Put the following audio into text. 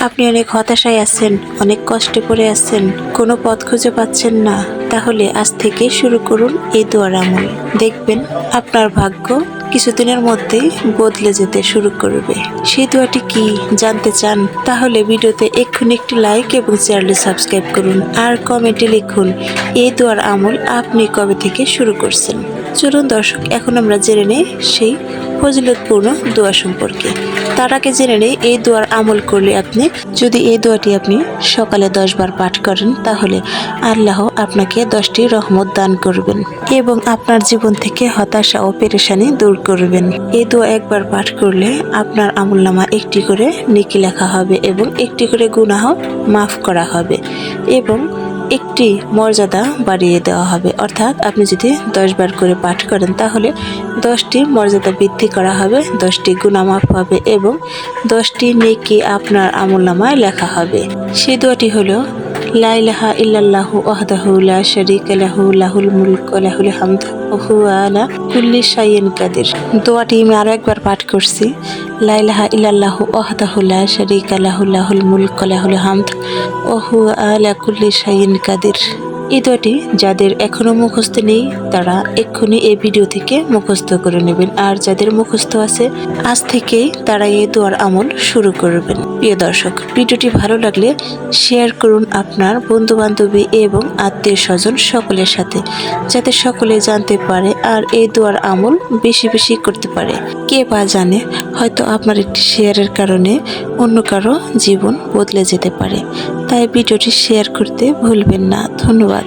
আপনি অনেক হতাশায় আছেন, অনেক কষ্টে পড়ে আছেন, কোনো পথ খুঁজে পাচ্ছেন না, তাহলে আজ থেকে শুরু করুন এই দোয়ার আমল। দেখবেন আপনার ভাগ্য কিছুদিনের মধ্যেই বদলে যেতে শুরু করবে। সেই দোয়াটি কি জানতে চান? তাহলে ভিডিওতে এক্ষুনি একটি লাইক এবং চ্যানেলটি সাবস্ক্রাইব করুন আর কমেন্টে লিখুন এই দোয়ার আমল আপনি কবে থেকে শুরু করছেন। চলুন দর্শক, এখন আমরা জেনে নেই সেই ফজিলতপূর্ণ দোয়া সম্পর্কে। তার আগে জেনে নেই এই দোয়ার আমল করলে যদি এই দোয়াটি আপনি সকালে 10 বার পাঠ করেন, তাহলে আল্লাহ আপনাকে 10টি রহমত দান করবেন এবং আপনার জীবন থেকে হতাশা ও পেরেশানি দূর করবেন। এই দোয়া একবার পাঠ করলে আপনার আমলনামা একটি করে নেকি লেখা হবে এবং একটি করে গুনাহ মাফ করা হবে এবং একটি মর্যাদা বাড়িয়ে দেওয়া হবে। অর্থাৎ আপনি যদি 10 বার করে পাঠ করেন, তাহলে 10টি মর্যাদা বৃদ্ধি করা হবে, 10টি গুনাহ মাফ হবে এবং 10টি নেকি আপনার আমলনামায় লেখা হবে। সেই দোয়াটি হলো লা ইলাহা ইল্লাল্লাহু ওয়াহদাহু লা শারীকা লাহু লাহুল মুলকু ওয়া লাহুল হামদু ওয়া হুয়া আলা কুল্লি শাইইন কাদির। দোয়াটি আমি আরো একবার পাঠ করছি। লা ইলাহা ইল্লাল্লাহু ওয়াহদাহু লা শারীকা লাহু লাহুল মুলকু ওয়া লাহুল হামদু ওয়া হুয়া আলা কুল্লি শাইইন কাদির। এই দোয়াটি যাদের এখনো মুখস্থ নেই, তারা এক্ষুনি এই ভিডিও থেকে মুখস্থ করে নেবেন, আর যাদের মুখস্থ আছে আজ থেকেই তারা এই দোয়ার আমল শুরু করবেন। প্রিয় দর্শক, ভিডিওটি ভালো লাগলে শেয়ার করুন আপনার বন্ধু বান্ধবী এবং আত্মীয় স্বজন সকলের সাথে, যাতে সকলে জানতে পারে আর এই দোয়ার আমল বেশি বেশি করতে পারে। কে বা জানে, হয়তো আপনার একটি শেয়ারের কারণে অন্য কারো জীবন বদলে যেতে পারে। তাই ভিডিওটি শেয়ার করতে ভুলবেন না। ধন্যবাদ।